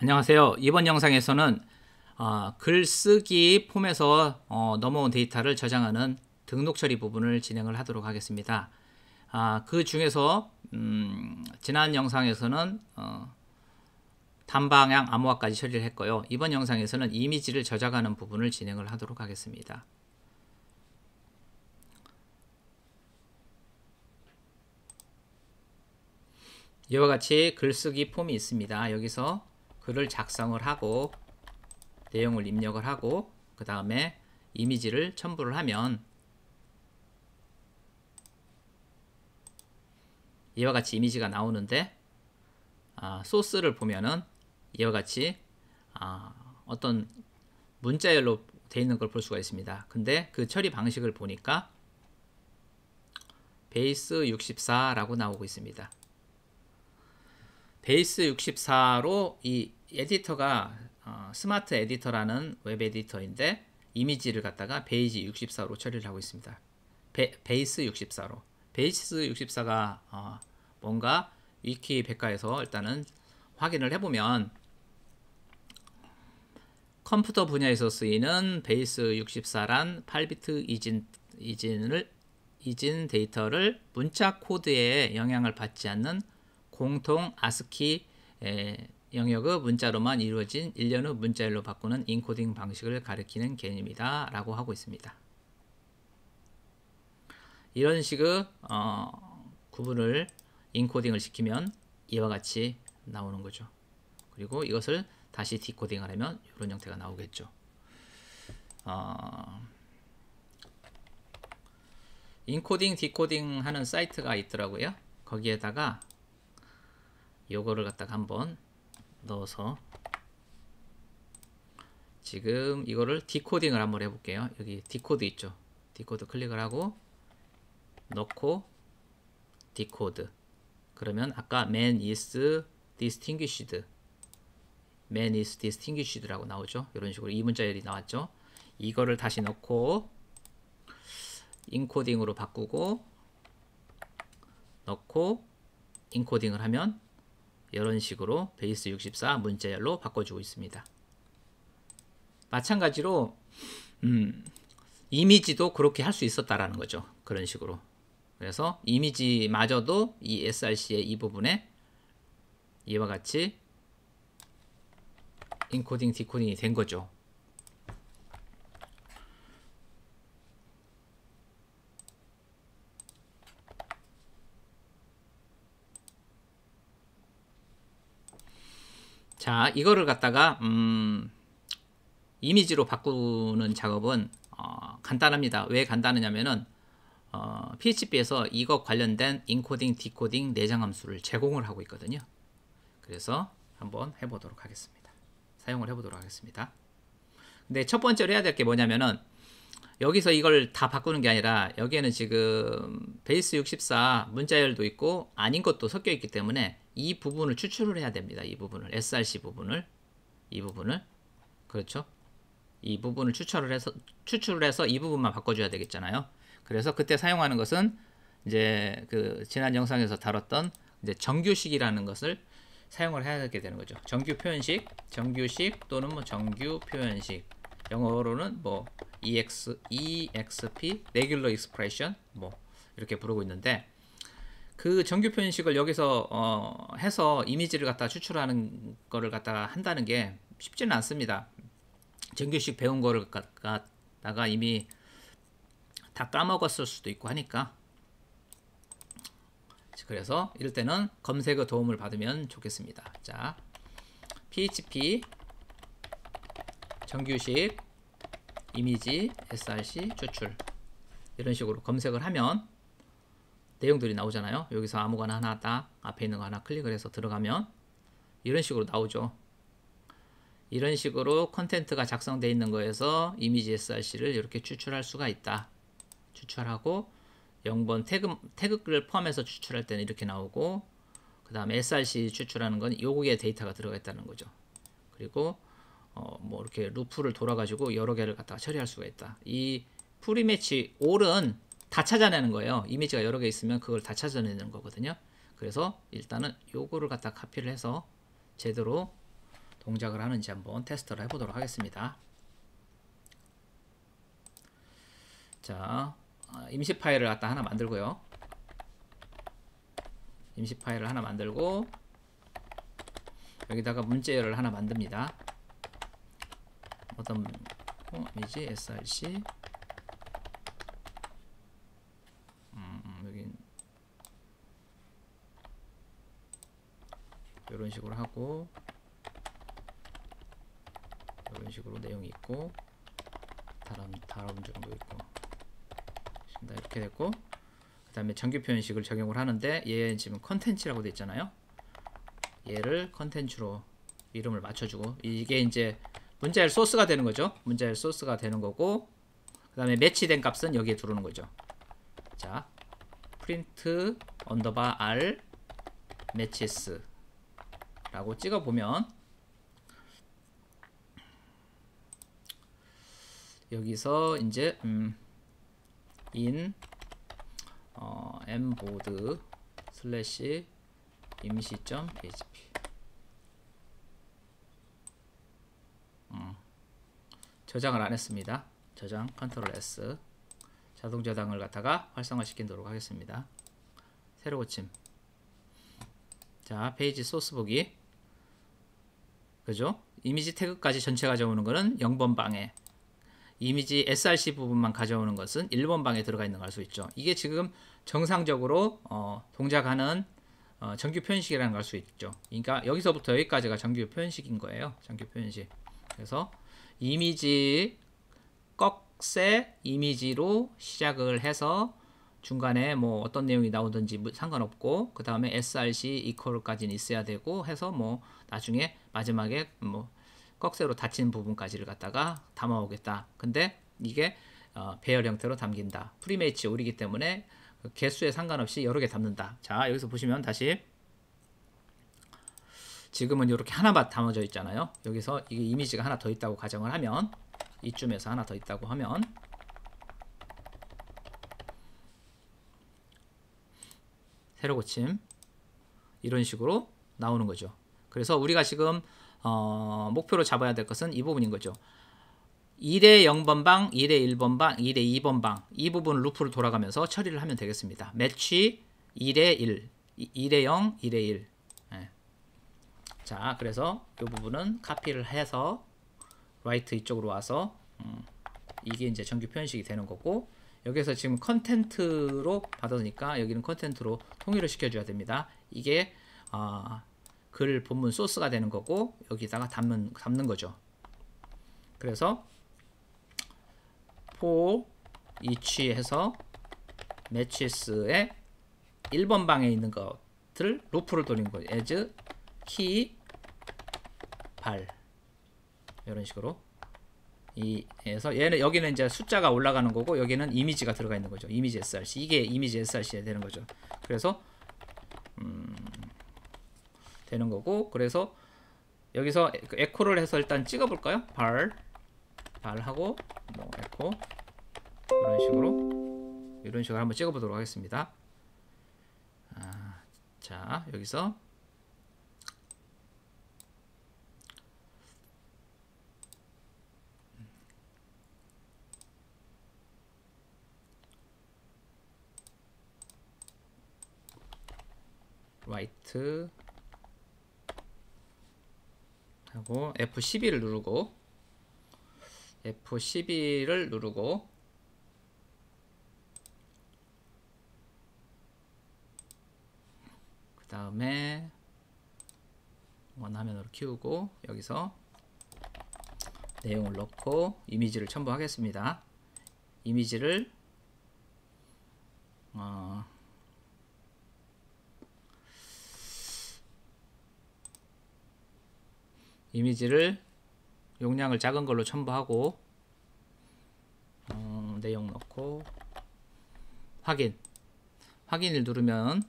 안녕하세요. 이번 영상에서는 글쓰기 폼에서 넘어온 데이터를 저장하는 등록 처리 부분을 진행을 하도록 하겠습니다. 그 중에서 지난 영상에서는 단방향 암호화까지 처리를 했고요. 이번 영상에서는 이미지를 저장하는 부분을 진행을 하도록 하겠습니다. 이와 같이 글쓰기 폼이 있습니다. 여기서 글을 작성을 하고 내용을 입력을 하고 그 다음에 이미지를 첨부를 하면 이와 같이 이미지가 나오는데 소스를 보면은 이와 같이 어떤 문자열로 되어 있는 걸 볼 수가 있습니다. 근데 그 처리 방식을 보니까 베이스 64라고 나오고 있습니다. 베이스 64로 이 에디터가 스마트 에디터라는 웹 에디터인데 이미지를 갖다가 베이지 64로 처리를 하고 있습니다. 베이스 64로. 베이스 64가 뭔가 위키 백과에서 일단은 확인을 해보면 컴퓨터 분야에서 쓰이는 베이스 64란 8비트 이진 데이터를 문자 코드에 영향을 받지 않는 공통 아스키 영역의 문자로만 이루어진 일련의 문자열로 바꾸는 인코딩 방식을 가리키는 개념이다 라고 하고 있습니다. 이런 식의 구분을 인코딩을 시키면 이와 같이 나오는 거죠. 그리고 이것을 다시 디코딩을 하면 이런 형태가 나오겠죠. 인코딩 디코딩 하는 사이트가 있더라고요. 거기에다가 요거를 갖다가 한번 넣어서 지금 이거를 디코딩을 한번 해볼게요. 여기 디코드 있죠. 디코드 클릭을 하고 넣고 디코드. 그러면 아까 man is distinguished 라고 나오죠. 이런 식으로 이 문자열이 나왔죠. 이거를 다시 넣고 인코딩으로 바꾸고 넣고 인코딩을 하면 이런 식으로 베이스 64 문자열로 바꿔주고 있습니다. 마찬가지로 이미지도 그렇게 할 수 있었다라는 거죠. 그런 식으로. 그래서 이미지마저도 이 src의 이 부분에 이와 같이 인코딩 디코딩이 된 거죠. 자, 이거를 갖다가 이미지로 바꾸는 작업은 간단합니다. 왜 간단하냐면은 PHP에서 이거 관련된 인코딩, 디코딩 내장 함수를 제공을 하고 있거든요. 그래서 한번 해보도록 하겠습니다. 사용을 해보도록 하겠습니다. 근데 첫 번째로 해야 될 게 뭐냐면은 여기서 이걸 다 바꾸는 게 아니라 여기에는 지금 베이스 64 문자열도 있고 아닌 것도 섞여 있기 때문에 이 부분을 추출을 해야 됩니다. 이 부분을 src 부분을 그렇죠? 이 부분을 추출을 해서 이 부분만 바꿔줘야 되겠잖아요. 그래서 그때 사용하는 것은 이제 그 지난 영상에서 다뤘던 이제 정규식이라는 것을 사용을 해야 하게 되는 거죠. 정규 표현식 또는 뭐 정규 표현식. 영어로는 뭐 EXP, Regular Expression 뭐 이렇게 부르고 있는데 그 정규 표현식을 여기서 해서 이미지를 갖다 추출하는 거를 갖다가 한다는 게 쉽지는 않습니다. 정규식 배운 거를 갖다가 이미 다 까먹었을 수도 있고 하니까 그래서 이럴 때는 검색의 도움을 받으면 좋겠습니다. 자, PHP 정규식 이미지 src 추출 이런 식으로 검색을 하면 내용들이 나오잖아요. 여기서 아무거나 하나 딱 앞에 있는 거 하나 클릭을 해서 들어가면 이런 식으로 나오죠. 이런 식으로 컨텐트가 작성되어 있는 거에서 이미지 src를 이렇게 추출할 수가 있다. 추출하고 0번 태그를 포함해서 추출할 때는 이렇게 나오고 그 다음에 src 추출하는 건 요거에 데이터가 들어가 있다는 거죠. 그리고 뭐 이렇게 루프를 돌아가지고 여러 개를 갖다가 처리할 수가 있다. 이 프리매치 all은 다 찾아내는 거예요. 이미지가 여러 개 있으면 그걸 다 찾아내는 거거든요. 그래서 일단은 요거를 갖다 카피를 해서 제대로 동작을 하는지 한번 테스트를 해보도록 하겠습니다. 자, 임시 파일을 갖다 하나 만들고요. 임시 파일을 하나 만들고 여기다가 문자열을 하나 만듭니다. 어떤 이미지 src 여기 이런 식으로 하고 이런 식으로 내용이 있고 다른 정도 있고 이렇게 됐고, 그 다음에 정규 표현식을 적용을 하는데 얘 지금 컨텐츠라고 되어 있잖아요. 얘를 컨텐츠로 이름을 맞춰주고, 이게 이제 문자열 소스가 되는 거죠. 문자열 소스가 되는 거고, 그 다음에 매치된 값은 여기에 들어오는 거죠. 자, print 언더바 r matches 라고 찍어보면 여기서 이제 in mboard 슬래시 임시.php 저장을 안 했습니다. 저장 컨트롤 S, 자동 저장을 갖다가 활성화 시키도록 하겠습니다. 새로 고침. 자, 페이지 소스 보기. 그죠? 이미지 태그까지 전체 가져오는 거는 0번 방에, 이미지 src 부분만 가져오는 것은 1번 방에 들어가 있는 걸 알 수 있죠. 이게 지금 정상적으로 동작하는 정규 표현식이라는 걸 알 수 있죠. 그러니까 여기서부터 여기까지가 정규 표현식인 거예요. 정규 표현식. 그래서 이미지 꺽쇠 이미지로 시작을 해서 중간에 뭐 어떤 내용이 나오든지 상관없고, 그 다음에 src 이퀄까지는 있어야 되고 해서 뭐 나중에 마지막에 뭐 꺽쇠로 닫힌 부분까지를 갖다가 담아오겠다. 근데 이게 배열 형태로 담긴다. 프리매치 올이기 때문에 개수에 상관없이 여러 개 담는다. 자, 여기서 보시면 다시 지금은 이렇게 하나만 담아져 있잖아요. 여기서 이게 이미지가 하나 더 있다고 가정을 하면, 이쯤에서 하나 더 있다고 하면 새로 고침 이런 식으로 나오는 거죠. 그래서 우리가 지금 목표로 잡아야 될 것은 이 부분인 거죠. 1의 0번 방, 1의 1번 방, 1의 2번 방, 이 부분 루프를 돌아가면서 처리를 하면 되겠습니다. 매치 1의 1, 1의 0, 1의 1. 네. 자, 그래서 이 부분은 카피를 해서 라이트 이쪽으로 와서 이게 이제 정규 표현식이 되는 거고, 여기서 지금 컨텐트로 받으니까 여기는 컨텐트로 통일을 시켜줘야 됩니다. 이게 글 본문 소스가 되는 거고, 여기다가 담는 거죠. 그래서 for each 해서 matches의 1번 방에 있는 것들 루프를 돌린 거예요. as key 발 이런 식으로 해서 얘는 여기는 이제 숫자가 올라가는 거고, 여기는 이미지가 들어가 있는 거죠. 이미지 src, 이게 이미지 src에 되는 거죠. 그래서 되는 거고, 그래서 여기서 에코를 해서 일단 찍어 볼까요? 발하고 뭐 에코 이런 식으로 한번 찍어 보도록 하겠습니다. 자, 여기서 라이트 하고 F12를 누르고 그 다음에 원화면으로 키우고 여기서 내용을 넣고 이미지를 첨부하겠습니다. 이미지를 용량을 작은 걸로 첨부하고 내용 넣고 확인을 누르면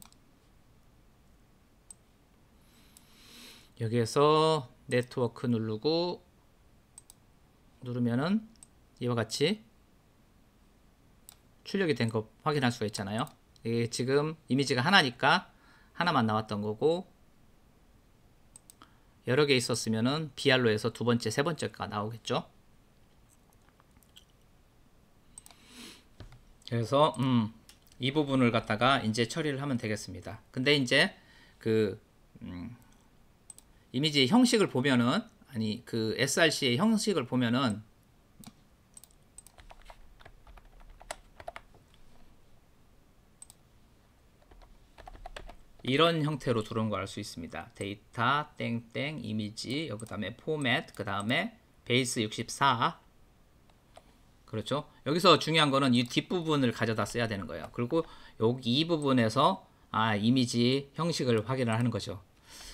여기에서 네트워크 누르면은 이와 같이 출력이 된 거 확인할 수가 있잖아요. 이게 지금 이미지가 하나니까 하나만 나왔던 거고, 여러 개 있었으면은 BR로 해서 두 번째, 세 번째가 나오겠죠. 그래서 이 부분을 갖다가 이제 처리를 하면 되겠습니다. 근데 이제 그 이미지 형식을 보면은, 아니 그 src의 형식을 보면은 이런 형태로 들어온 걸 알 수 있습니다. 데이터 땡땡 이미지, 그 다음에 포맷, 그 다음에 베이스 64. 그렇죠. 여기서 중요한 거는 이 뒷부분을 가져다 써야 되는 거예요. 그리고 여기 이 부분에서 이미지 형식을 확인을 하는 거죠.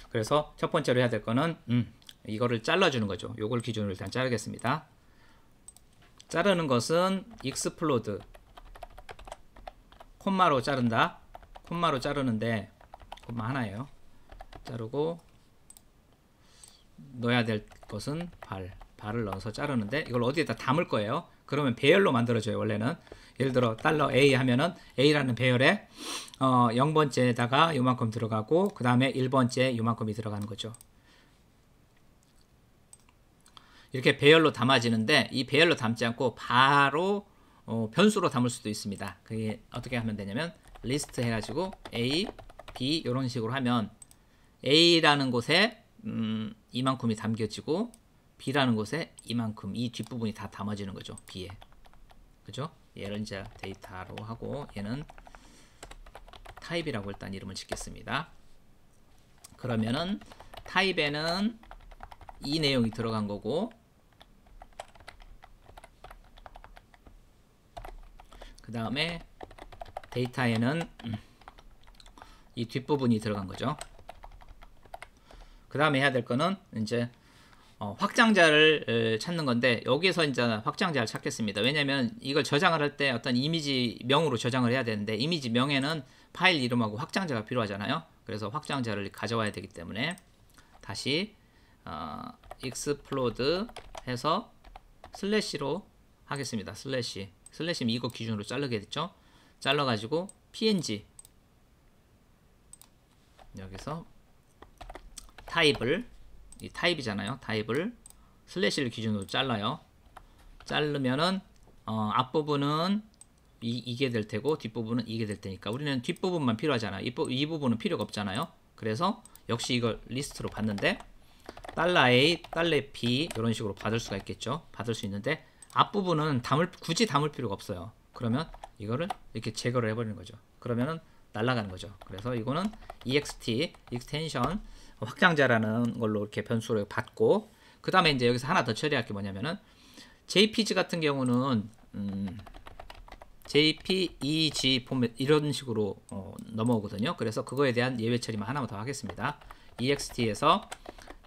그래서 첫 번째로 해야 될 거는 이거를 잘라주는 거죠. 요걸 기준으로 일단 자르겠습니다. 자르는 것은 익스플로드 콤마로 자른다. 콤마로 자르는데 콤마 하나예요. 자르고 넣어야 될 것은 발을 넣어서 자르는데 이걸 어디에다 담을 거예요. 그러면 배열로 만들어져요. 원래는 예를 들어 $A 하면은 A라는 배열에 0번째에다가 요만큼 들어가고 그 다음에 1번째 요만큼이 들어가는 거죠. 이렇게 배열로 담아지는데 이 배열로 담지 않고 바로 변수로 담을 수도 있습니다. 그게 어떻게 하면 되냐면 리스트 해가지고 A, B 이런 식으로 하면 A라는 곳에 이만큼이 담겨지고 B라는 곳에 이만큼, 이 뒷부분이 다 담아지는 거죠. B에. 그죠? 얘를 이제 데이터로 하고 얘는 타입이라고 일단 이름을 짓겠습니다. 그러면은 타입에는 이 내용이 들어간 거고 그 다음에 데이터에는 이 뒷부분이 들어간 거죠. 그 다음에 해야 될 거는 이제 확장자를 찾는 건데 여기서 이제 확장자를 찾겠습니다. 왜냐면 이걸 저장을 할 때 어떤 이미지 명으로 저장을 해야 되는데 이미지 명에는 파일 이름하고 확장자가 필요하잖아요. 그래서 확장자를 가져와야 되기 때문에 다시 explode 해서 슬래시로 하겠습니다. 슬래시면 이거 기준으로 자르게 됐죠. 잘라가지고 png 여기서 타입을, 이 타입이잖아요. 타입을 슬래시를 기준으로 잘라요. 자르면은 앞부분은 이게 될 테고 뒷부분은 이게 될 테니까 우리는 뒷부분만 필요하잖아요. 이 부분은 필요가 없잖아요. 그래서 역시 이걸 리스트로 받는데 $A, $B 이런 식으로 받을 수가 있겠죠. 받을 수 있는데 앞부분은 굳이 담을 필요가 없어요. 그러면 이거를 이렇게 제거를 해버리는 거죠. 그러면은 날아가는 거죠. 그래서 이거는 ext extension 확장자라는 걸로 이렇게 변수를 받고 그 다음에 이제 여기서 하나 더 처리할 게 뭐냐면은 jpg 같은 경우는 jpeg 포맷 이런 식으로 넘어오거든요. 그래서 그거에 대한 예외 처리만 하나만 더 하겠습니다. ext에서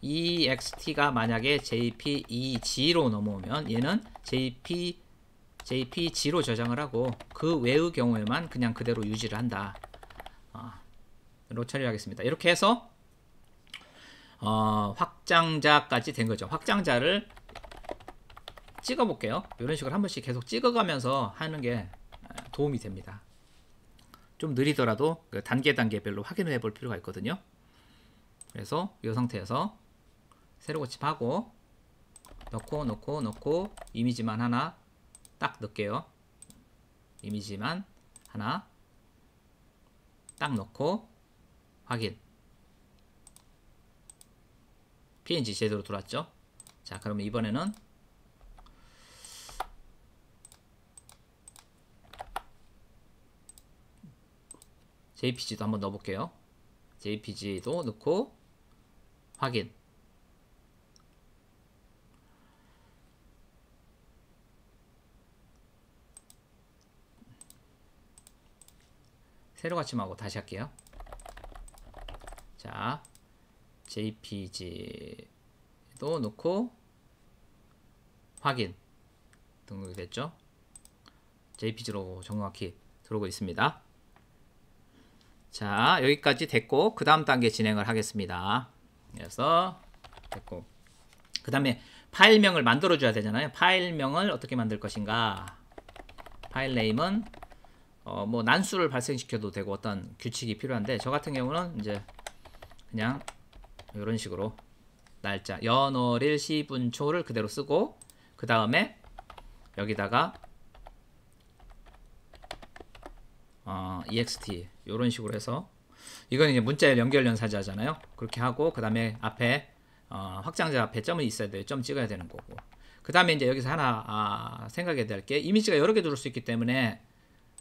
ext가 만약에 jpeg로 넘어오면 얘는 jpg로 저장을 하고 그 외의 경우에만 그냥 그대로 유지를 한다. 로 처리하겠습니다. 이렇게 해서 확장자까지 된 거죠. 확장자를 찍어 볼게요. 이런 식으로 한 번씩 계속 찍어가면서 하는 게 도움이 됩니다. 좀 느리더라도 그 단계별로 확인을 해볼 필요가 있거든요. 그래서 이 상태에서 새로 고침하고 넣고 이미지만 하나 딱 넣을게요. 이미지만 하나 딱 넣고 확인. png 제대로 들어왔죠. 자, 그러면 이번에는 jpg도 한번 넣어볼게요. jpg도 넣고 확인. 새로 같이하고 다시 할게요. 자, jpg도 넣고 확인. 등록이 됐죠. jpg로 정확히 들어오고 있습니다. 자, 여기까지 됐고 그 다음 단계 진행을 하겠습니다. 그래서 됐고 그 다음에 파일명을 만들어 줘야 되잖아요. 파일명을 어떻게 만들 것인가. 파일 네임은 뭐 난수를 발생시켜도 되고 어떤 규칙이 필요한데 저 같은 경우는 이제 그냥 이런 식으로 날짜 연월일 시분초를 그대로 쓰고 그 다음에 여기다가 ext 이런 식으로 해서 이건 이제 문자열 연결 연사자잖아요. 그렇게 하고 그 다음에 앞에 확장자 앞에 점이 있어야 돼요. 점 찍어야 되는 거고. 그 다음에 이제 여기서 하나 생각해야 될 게 이미지가 여러 개 들어올 수 있기 때문에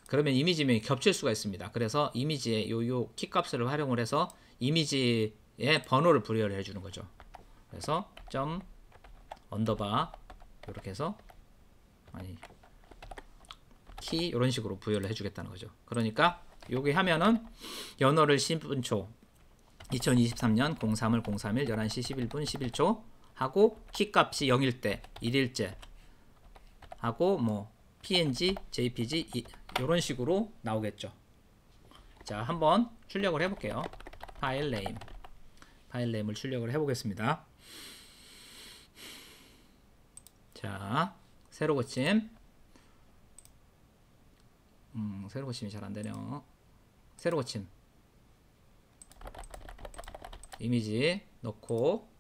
그러면 이미지명이 겹칠 수가 있습니다. 그래서 이미지의 요 키값을 활용을 해서 이미지의 번호를 부여를 해주는 거죠. 그래서 점 언더바 이렇게 해서 키 이런 식으로 부여를 해주겠다는 거죠. 그러니까 여기 하면은 연월을 신분초 2023년 03을 031 11시 11분 11초 하고 키값이 0일 때 1일째 하고 뭐 png, jpg 이런 식으로 나오겠죠. 자, 한번 출력을 해볼게요. 파일 네임을 출력을 해보겠습니다. 자, 세로 고침. 세로 고침이 잘 안되네요. 세로 고침. 이미지 넣고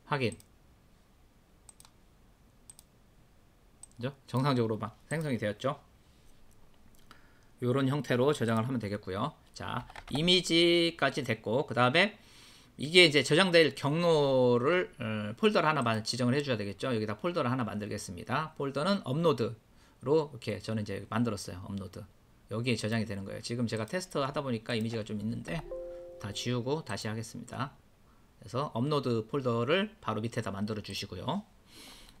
확인. 그죠? 정상적으로 막 생성이 되었죠. 이런 형태로 저장을 하면 되겠고요. 자, 이미지까지 됐고 그 다음에 이게 이제 저장될 경로를 폴더를 하나 지정을 해줘야 되겠죠. 여기다 폴더를 하나 만들겠습니다. 폴더는 업로드로 이렇게 저는 이제 만들었어요. 업로드. 여기에 저장이 되는 거예요. 지금 제가 테스트 하다 보니까 이미지가 좀 있는데 다 지우고 다시 하겠습니다. 그래서 업로드 폴더를 바로 밑에다 만들어 주시고요.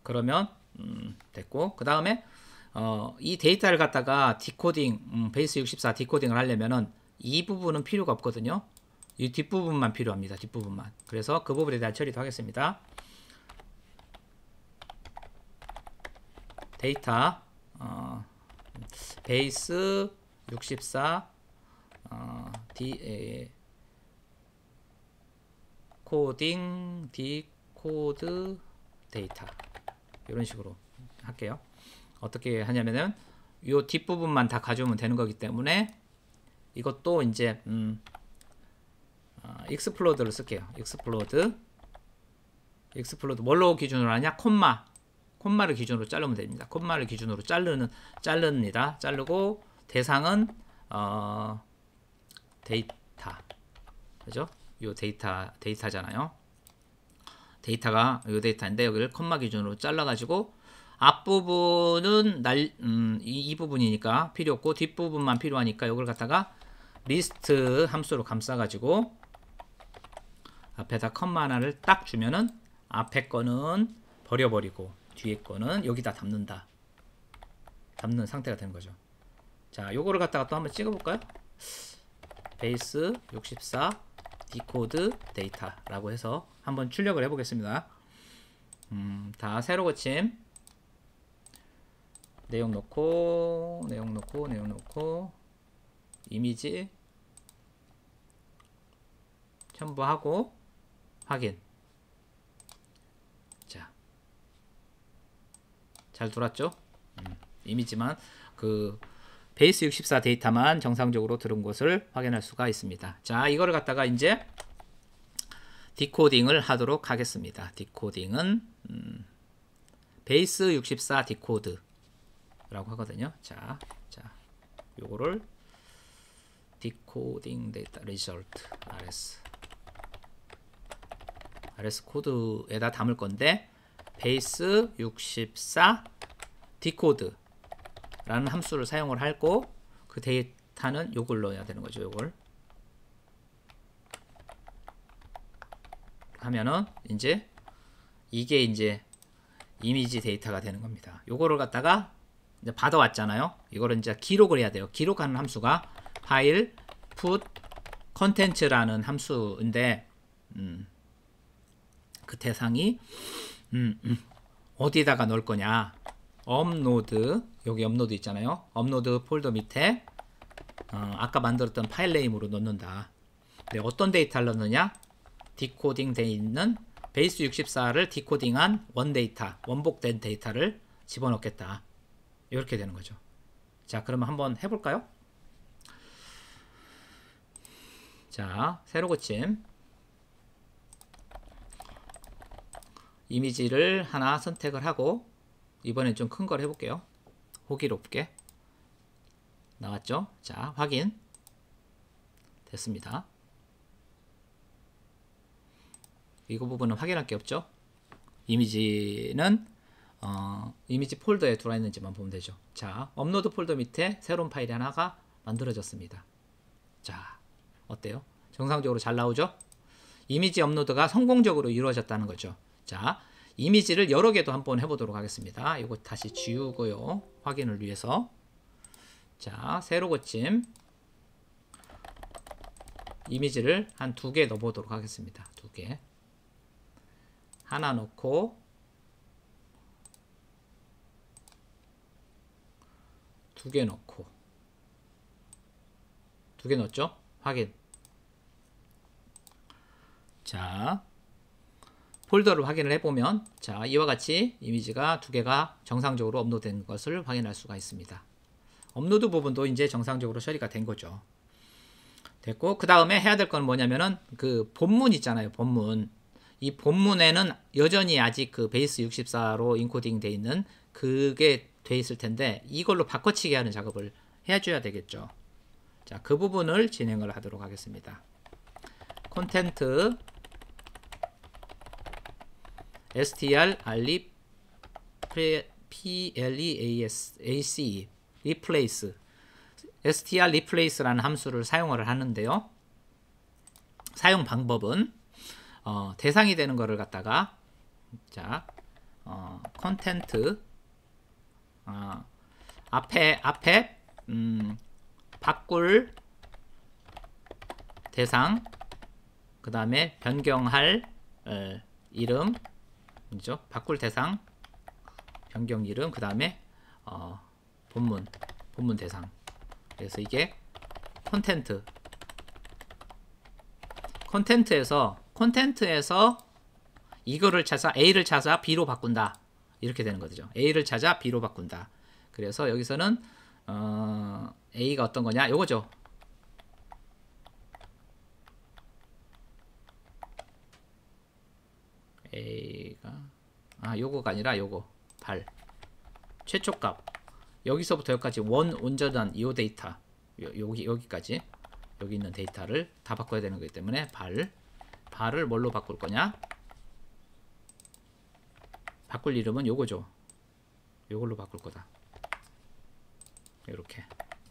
그러면 됐고 그 다음에 이 데이터를 갖다가 디코딩 베이스 64 디코딩을 하려면은 이 부분은 필요가 없거든요. 이 뒷부분만 필요합니다. 뒷부분만. 그래서 그 부분에 대한 처리도 하겠습니다. 데이터 베이스 64 디코드 데이터 이런 식으로 할게요. 어떻게 하냐면은 이 뒷부분만 다 가져오면 되는 거기 때문에 이것도 이제 익스플로드를 쓸게요. 익스플로드 뭘로 기준으로 하냐? 콤마를 기준으로 자르면 됩니다. 콤마를 기준으로 자릅니다. 자르고 대상은 데이터 그죠? 요 데이터잖아요. 데이터가 요 데이터인데 여기를 콤마 기준으로 잘라가지고 앞부분은 이 부분이니까 필요 없고 뒷부분만 필요하니까 이걸 갖다가 리스트 함수로 감싸가지고 앞에다 컴마 하나를 딱 주면은 앞에 거는 버려버리고 뒤에 거는 여기다 담는 상태가 되는 거죠. 자, 요거를 갖다가 또 한번 찍어볼까요? 베이스 64 디코드 데이터라고 해서 한번 출력을 해보겠습니다. 다 세로 고침. 내용 넣고 이미지 첨부하고 확인. 자, 잘 돌았죠? 이미지만 그 베이스 64 데이터만 정상적으로 들은 것을 확인할 수가 있습니다. 자, 이거를 갖다가 이제 디코딩을 하도록 하겠습니다. 디코딩은 베이스 64 디코드 라고 하거든요. 자, 요거를 디코딩 데이터 리절트 rs 코드에다 담을 건데 베이스 64 디코드 라는 함수를 사용을 하고 그 데이터는 요걸 넣어야 되는 거죠. 요걸 하면은 이제 이게 이제 이미지 데이터가 되는 겁니다. 요거를 갖다가 이제 받아왔잖아요. 이거를 이제 기록을 해야 돼요. 기록하는 함수가 파일 put content라는 함수인데 그 대상이 어디다가 넣을 거냐? 업로드, 여기 업로드 있잖아요. 업로드 폴더 밑에 아까 만들었던 파일 네임으로 넣는다. 근데 어떤 데이터를 넣느냐? 디코딩 돼 있는 베이스 64를 디코딩한 원복된 데이터를 집어넣겠다. 이렇게 되는 거죠. 자, 그러면 한번 해볼까요? 자, 세로 고침. 이미지를 하나 선택을 하고 이번엔 좀 큰 걸 해볼게요. 호기롭게 나왔죠? 자, 확인. 됐습니다. 이거 부분은 확인할 게 없죠? 이미지는 이미지 폴더에 들어와 있는지만 보면 되죠. 자, 업로드 폴더 밑에 새로운 파일이 하나가 만들어졌습니다. 자, 어때요? 정상적으로 잘 나오죠? 이미지 업로드가 성공적으로 이루어졌다는 거죠. 자, 이미지를 여러 개도 한번 해보도록 하겠습니다. 이거 다시 지우고요. 확인을 위해서. 자, 세로 고침. 이미지를 한 2개 넣어보도록 하겠습니다. 2개. 하나 넣고 2개 넣고 2개 넣었죠? 확인. 자, 폴더를 확인을 해보면 자, 이와 같이 이미지가 2개가 정상적으로 업로드된 것을 확인할 수가 있습니다. 업로드 부분도 이제 정상적으로 처리가 된 거죠. 됐고, 그 다음에 해야 될 건 뭐냐면은 그 본문 있잖아요. 본문. 이 본문에는 여전히 아직 그 베이스 64로 인코딩 돼 있는 그게 돼 있을 텐데 이걸로 바꿔치기 하는 작업을 해줘야 되겠죠. 자, 그 부분을 진행을 하도록 하겠습니다. 콘텐트 str replace replace str replace라는 함수를 사용을 하는데요. 사용 방법은 대상이 되는 거를 갖다가 자, 컨텐트 앞에 바꿀 대상, 그 다음에 변경할 이름, 그죠? 바꿀 대상, 변경 이름, 그 다음에 본문 대상. 그래서 이게 콘텐트에서 이거를 찾아 A를 찾아 B로 바꾼다. 이렇게 되는 거죠. A를 찾아 B로 바꾼다. 그래서 여기서는 A가 어떤 거냐? 요거죠. A가 요거가 아니라 요거 발 최초값 여기서부터 여기까지 온전한 이 데이터 여기까지 여기 있는 데이터를 다 바꿔야 되는 거기 때문에 발을 뭘로 바꿀 거냐? 바꿀 이름은 요거죠. 요걸로 바꿀 거다.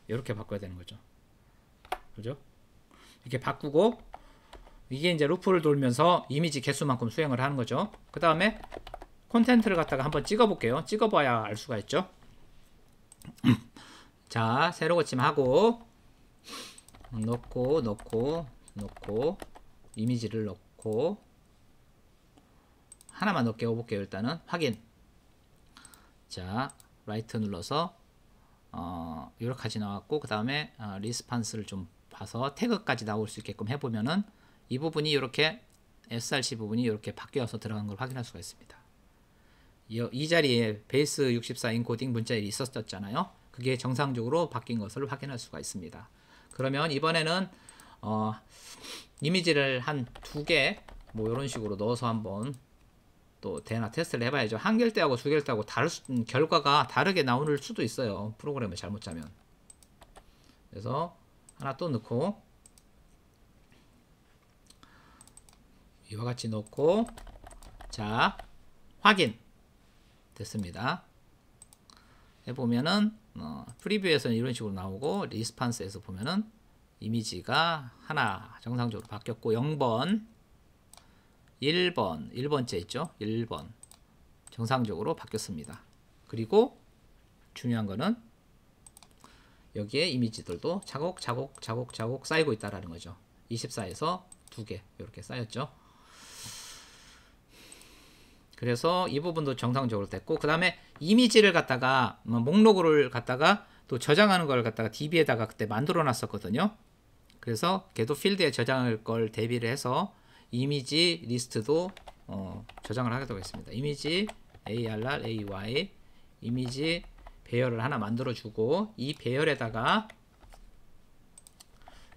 이렇게 바꿔야 되는 거죠. 그죠? 이렇게 바꾸고 이게 이제 루프를 돌면서 이미지 개수만큼 수행을 하는 거죠. 그 다음에 콘텐트를 갖다가 한번 찍어 볼게요. 찍어 봐야 알 수가 있죠. 자, 세로 고침하고 넣고 이미지를 넣고 하나만 넣게 해볼게요. 일단은 확인. 자, 라이트 눌러서 이렇게까지 나왔고 그 다음에 리스판스를 좀 봐서 태그까지 나올 수 있게끔 해보면은 이 부분이 이렇게 src 부분이 이렇게 바뀌어서 들어간 걸 확인할 수가 있습니다. 이 자리에 베이스 64 인코딩 문자일이 있었잖아요. 그게 정상적으로 바뀐 것을 확인할 수가 있습니다. 그러면 이번에는 이미지를 한 2개 뭐 이런 식으로 넣어서 한번 또 대나 테스트를 해봐야죠. 한 개일 때하고 2개일 때하고 결과가 다르게 나올 수도 있어요. 프로그램을 잘못 짜면. 그래서 하나 또 넣고 이와 같이 넣고 자, 확인 됐습니다. 해보면은 프리뷰에서는 이런 식으로 나오고 리스판스에서 보면은 이미지가 하나 정상적으로 바뀌었고 0번 1번째 있죠. 1번 정상적으로 바뀌었습니다. 그리고 중요한 거는 여기에 이미지들도 차곡차곡 쌓이고 있다라는 거죠. 24에서 2개 이렇게 쌓였죠. 그래서 이 부분도 정상적으로 됐고 그 다음에 이미지를 갖다가 목록을 갖다가 또 저장하는 걸 갖다가 DB에다가 그때 만들어 놨었거든요. 그래서 걔도 필드에 저장할 걸 대비를 해서 이미지 리스트도 저장을 하게 되겠습니다. 이미지 ARRAY 이미지 배열을 하나 만들어 주고 이 배열에다가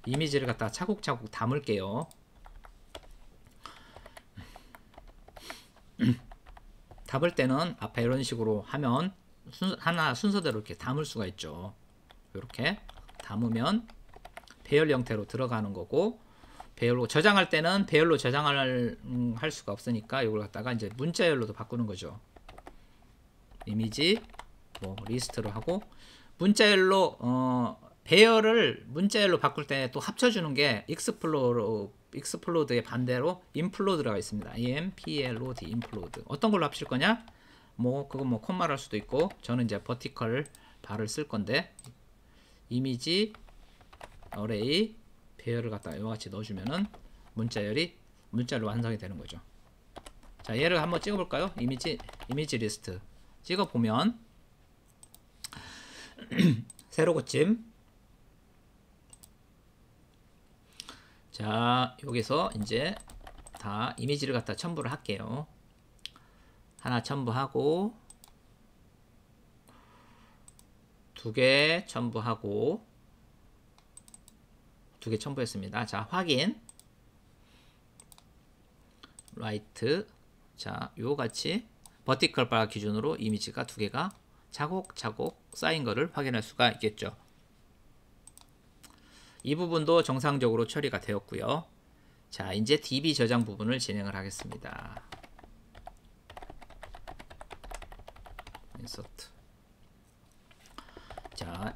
이미지를 갖다가 차곡차곡 담을게요. 담을 때는 앞에 이런 식으로 하면 하나 순서대로 이렇게 담을 수가 있죠. 이렇게 담으면 배열 형태로 들어가는 거고, 배열로 저장할 때는 배열로 저장을 할 수가 없으니까 이걸 갖다가 이제 문자열로도 바꾸는 거죠. 이미지 뭐 리스트로 하고, 문자열로 배열을 문자열로 바꿀 때 또 합쳐주는 게 익스플로드의 반대로 인플로드가 있습니다. implod 인플로드. 어떤 걸로 합칠 거냐? 뭐 그거 뭐 콤마를 할 수도 있고, 저는 이제 버티컬 바를 쓸 건데, 이미지 어레이 배열을 갖다가 이와 같이 넣어주면은 문자열로 완성이 되는 거죠. 자, 얘를 한번 찍어볼까요? 이미지 리스트 찍어보면 세로 고침. 자, 여기서 이제 다 이미지를 갖다 첨부를 할게요. 하나 첨부하고, 두 개 첨부하고, 두 개 첨부했습니다. 자, 확인. 라이트. 자, 요같이 버티컬 바 기준으로 이미지가 두 개가 차곡차곡 쌓인 거를 확인할 수가 있겠죠. 이 부분도 정상적으로 처리가 되었고요. 자, 이제 DB 저장 부분을 진행을 하겠습니다. 인서트. 자,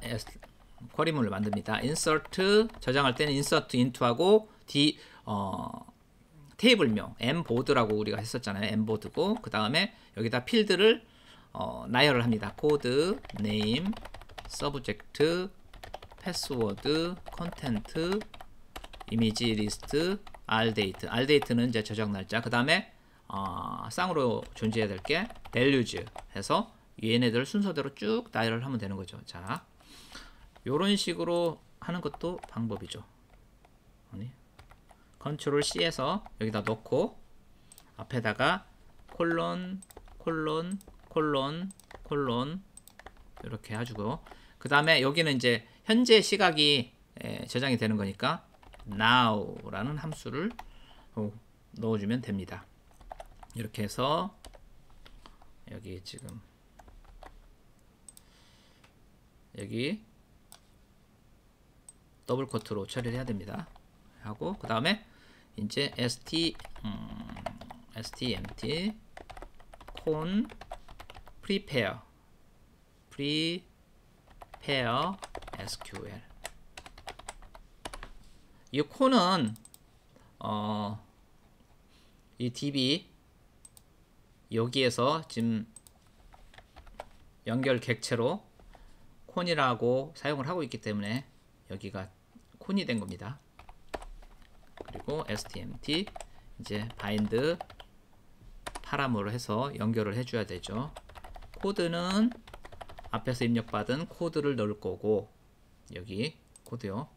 쿼리문을 만듭니다. 인서트 저장할 때는 인서트 인투하고 테이블명 mboard라고 우리가 했었잖아요. mboard고, 그 다음에 여기다 필드를 나열을 합니다. 코드, 네임, 서브젝트, 패스워드, 컨텐트, 이미지 리스트, rdate. rdate는 이제 저장 날짜. 그 다음에 쌍으로 존재해야 될 게 values 해서 얘네들 순서대로 쭉 나열을 하면 되는 거죠. 자, 요런 식으로 하는 것도 방법이죠. 컨트롤 C에서 여기다 넣고 앞에다가 콜론 이렇게 해주고, 그 다음에 여기는 이제 현재 시각이 저장이 되는 거니까 now라는 함수를 넣어주면 됩니다. 이렇게 해서 여기 지금 여기 더블 코트로 처리를 해야 됩니다. 하고, 그 다음에 이제 stmt con prepare SQL. 이 콘은 이 DB 여기에서 지금 연결 객체로 콘이라고 사용을 하고 있기 때문에 여기가 콘이 된 겁니다. 그리고 stmt 이제 bind 파람으로 해서 연결을 해줘야 되죠. 코드는 앞에서 입력받은 코드를 넣을 거고, 여기 코드요.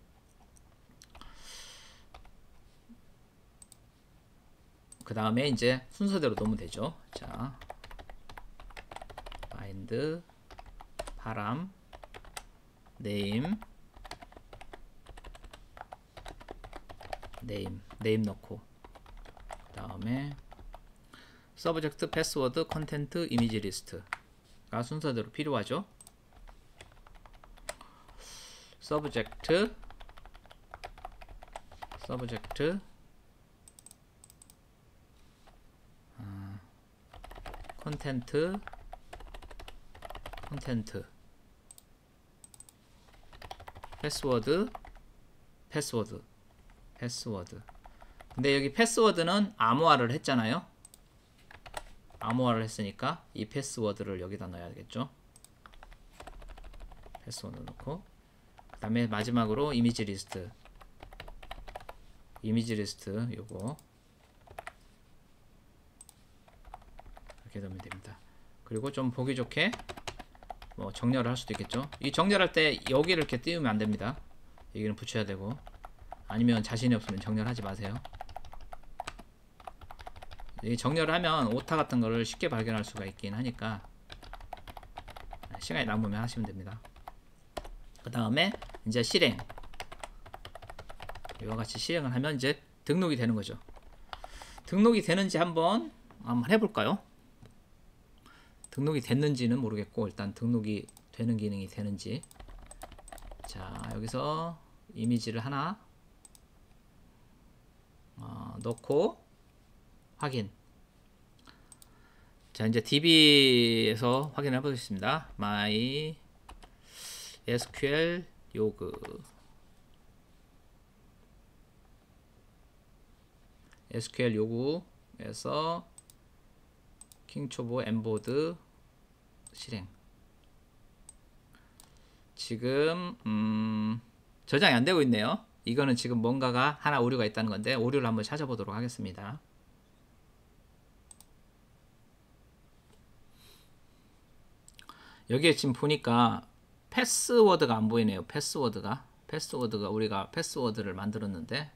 그 다음에 이제 순서대로 넣으면 되죠. 자, bind 파람 name 넣고, 그 다음에 서브젝트, 패스워드, 컨텐트, 이미지 리스트가 순서대로 필요하죠. 서브젝트 컨텐트 패스워드. 근데 여기 패스워드는 암호화를 했잖아요. 암호화를 했으니까 이 패스워드를 여기다 넣어야겠죠. 패스워드 넣고, 그 다음에 마지막으로 이미지 리스트 요거 이렇게 넣으면 됩니다. 그리고 좀 보기 좋게 뭐 정렬을 할 수도 있겠죠. 이 정렬할 때 여기를 이렇게 띄우면 안 됩니다. 여기는 붙여야 되고, 아니면 자신이 없으면 정렬하지 마세요. 이 정렬을 하면 오타 같은 거를 쉽게 발견할 수가 있긴 하니까 시간이 남으면 하시면 됩니다. 그 다음에 이제 실행 이와 같이 실행을 하면 이제 등록이 되는 거죠. 등록이 되는지 한번 해볼까요? 등록이 됐는지는 모르겠고 일단 등록이 되는 기능이 되는지. 자, 여기서 이미지를 하나 넣고 확인. 자, 이제 DB에서 확인해 보겠습니다. my SQL 요구 SQL 요구에서 킹초보 엠보드 실행. 지금 저장이 안 되고 있네요. 이거는 지금 뭔가가 하나 오류가 있다는 건데 오류를 한번 찾아보도록 하겠습니다. 여기에 지금 보니까 패스워드가 안 보이네요. 패스워드가 우리가 패스워드를 만들었는데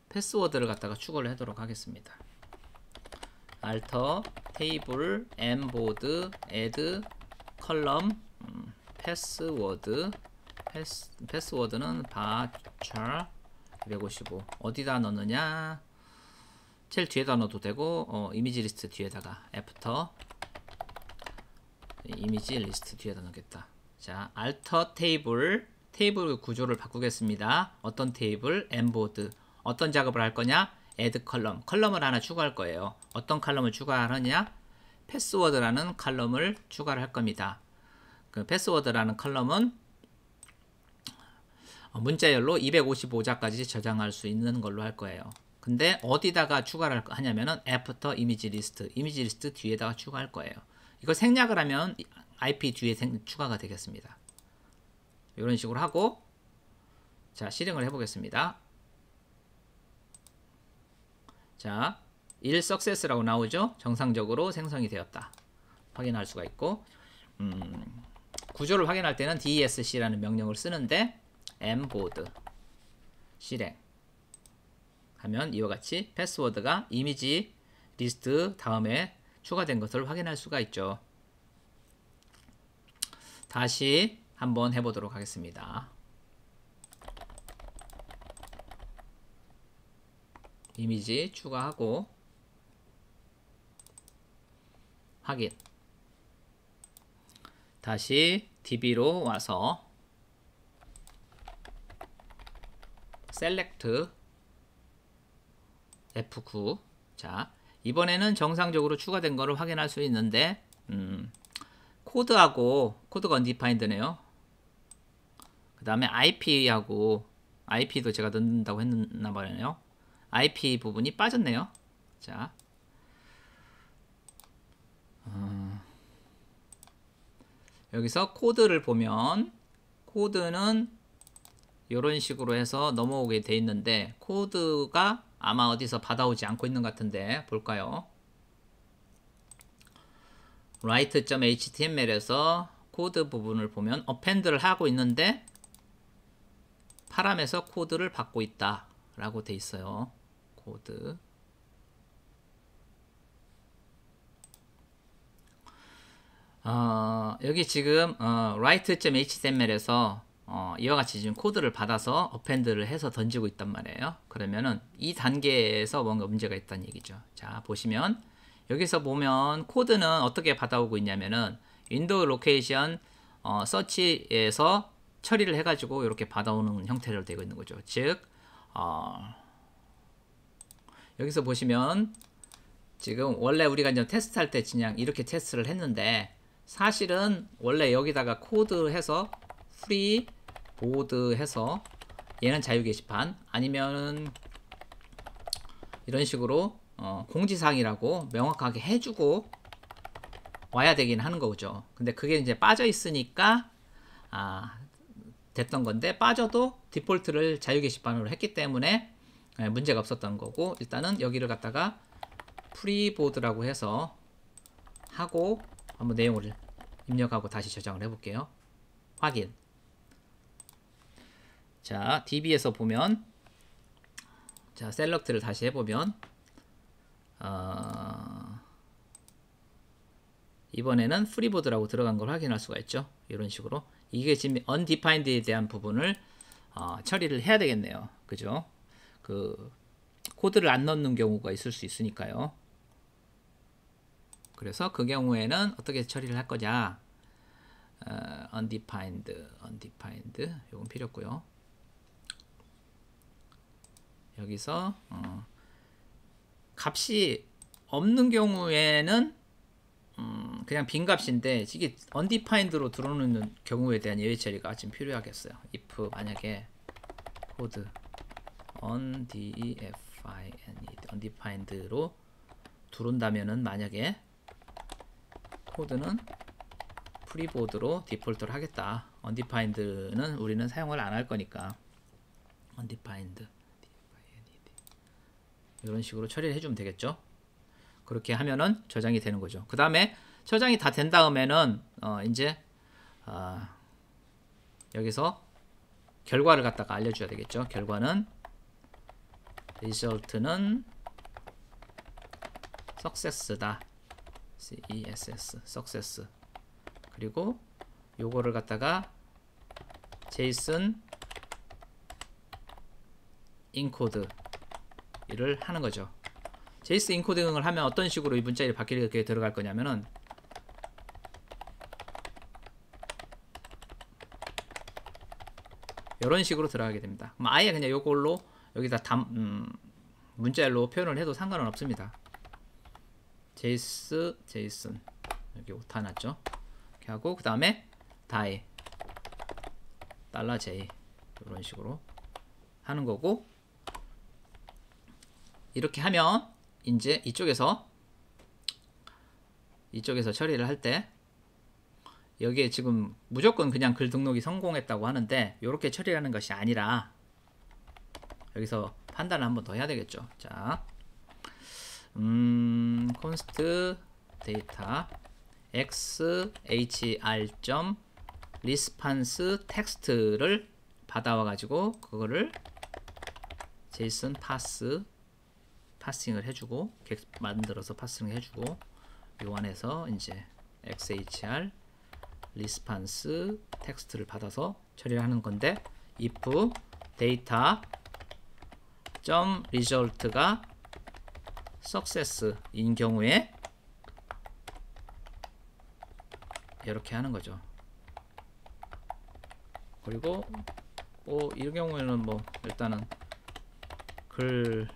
패스워드를 갖다가 추가를 하도록 하겠습니다. alter table embed add column 패스워드는 varchar 255 어디다 넣느냐, 제일 뒤에다 넣어도 되고 이미지 리스트 뒤에다가 after 이미지 리스트 뒤에다 넣겠다. 자, alter 테이블 구조를 바꾸겠습니다. 어떤 테이블? embed. 어떤 작업을 할 거냐? add 컬럼을 하나 추가할 거예요. 어떤 컬럼을 추가하느냐? 패스워드라는 컬럼을 추가를 할 겁니다. 그 패스워드라는 컬럼은 문자열로 255자까지 저장할 수 있는 걸로 할 거예요. 근데 어디다가 추가를 하냐면은 after 이미지 리스트 뒤에다가 추가할 거예요. 이걸 생략을 하면 IP 뒤에 추가가 되겠습니다. 이런 식으로 하고, 자, 실행을 해보겠습니다. 자, 1 success라고 나오죠. 정상적으로 생성이 되었다 확인할 수가 있고, 구조를 확인할 때는 DESC라는 명령을 쓰는데 embed 실행 하면 이와 같이 패스워드가 이미지 리스트 다음에 추가된 것을 확인할 수가 있죠. 다시 한번 해보도록 하겠습니다. 이미지 추가하고 확인. 다시 DB로 와서 select F9. 자, 이번에는 정상적으로 추가된 거를 확인할 수 있는데 코드가 undefined네요. 그 다음에 IP도 제가 넣는다고 했나 봐요. IP 부분이 빠졌네요. 자, 여기서 코드를 보면 코드는 이런 식으로 해서 넘어오게 돼 있는데 코드가 아마 어디서 받아오지 않고 있는 것 같은데 볼까요? write.html에서 코드 부분을 보면 append를 하고 있는데 파람에서 코드를 받고 있다 라고 돼 있어요. 코드 여기 지금 write.html에서 이와 같이 지금 코드를 받아서 append를 해서 던지고 있단 말이에요. 그러면은 이 단계에서 뭔가 문제가 있다는 얘기죠. 자, 보시면 여기서 보면 코드는 어떻게 받아오고 있냐면은 윈도우 로케이션 서치에서 처리를 해가지고 이렇게 받아오는 형태로 되고 있는 거죠. 즉 여기서 보시면 지금 원래 우리가 이제 테스트할 때 그냥 이렇게 테스트를 했는데 사실은 원래 여기다가 코드 해서 프리 보드 해서 얘는 자유 게시판 아니면은 이런 식으로 공지사항이라고 명확하게 해주고 와야 되긴 하는 거죠. 근데 그게 이제 빠져 있으니까 됐던 건데 빠져도 디폴트를 자유 게시판으로 했기 때문에 문제가 없었던 거고, 일단은 여기를 갖다가 프리보드라고 해서 하고 한번 내용을 입력하고 다시 저장을 해볼게요. 확인. 자, DB에서 보면 자, 셀렉트를 다시 해보면 이번에는 프리보드라고 들어간 걸 확인할 수가 있죠. 이런 식으로 이게 지금 undefined에 대한 부분을 처리를 해야 되겠네요. 그죠? 그 코드를 안 넣는 경우가 있을 수 있으니까요. 그래서 그 경우에는 어떻게 처리를 할 거냐? undefined 요건 필요 없고요. 여기서 값이 없는 경우에는 그냥 빈 값인데 이게 undefined로 들어오는 경우에 대한 예외 처리가 지금 필요하겠어요. if 만약에 코드 undefined로 들어온다면은 만약에 코드는 프리보드로 디폴트를 하겠다. undefined는 우리는 사용을 안 할 거니까 undefined 이런 식으로 처리를 해주면 되겠죠. 그렇게 하면은 저장이 되는 거죠. 그 다음에 저장이 다 된 다음에는 이제 여기서 결과를 갖다가 알려줘야 되겠죠. 결과는 result는 success다. CESS success. 그리고 요거를 갖다가 JSON 인코드 를 하는 거죠. JSON 인코딩을 하면 어떤 식으로 이 문자열이 바뀌게 들어갈 거냐면은 이런 식으로 들어가게 됩니다. 그럼 아예 그냥 요걸로 여기다 문자열로 표현을 해도 상관은 없습니다. JSON 여기 오타 났죠. 이렇게 하고 그 다음에 die $j 이런 식으로 하는 거고, 이렇게 하면 이제 이쪽에서 처리를 할 때 여기에 지금 무조건 그냥 글 등록이 성공했다고 하는데 이렇게 처리하는 것이 아니라 여기서 판단을 한번 더 해야 되겠죠. 자, const data xhr.response 텍스트를 받아와 가지고 그거를 JSON 파싱을 해주고 만들어서 파싱을 해주고 요 안에서 이제 xhr response 텍스트를 받아서 처리를 하는 건데 if data result가 success인 경우에 이렇게 하는 거죠. 그리고 이 경우에는 일단은 글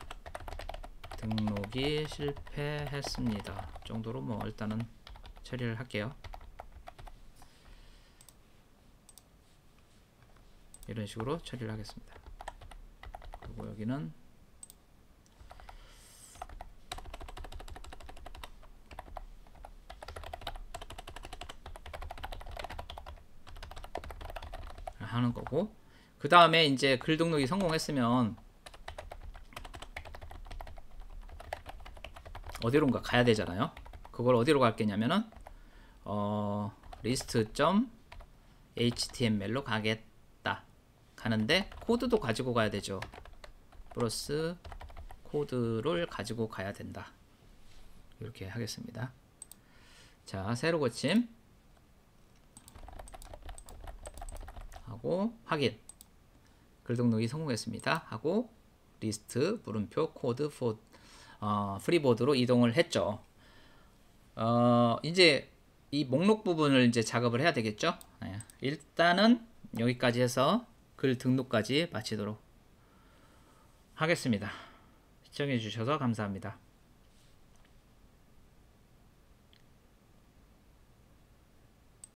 등록이 실패했습니다 정도로 일단은 처리를 할게요. 이런 식으로 처리를 하겠습니다. 그리고 여기는 하는 거고, 그 다음에 이제 글 등록이 성공했으면 어디론가 가야 되잖아요. 그걸 어디로 갈 거냐면은 list.html로 가겠다. 가는데 코드도 가지고 가야 되죠. 플러스 코드를 가지고 가야 된다. 이렇게 하겠습니다. 자, 새로 고침 하고 확인. 글 등록이 성공했습니다 하고 리스트 물음표 코드 프리보드로 이동을 했죠. 이제 이 목록 부분을 이제 작업을 해야 되겠죠. 일단은 여기까지 해서 글 등록까지 마치도록 하겠습니다. 시청해 주셔서 감사합니다.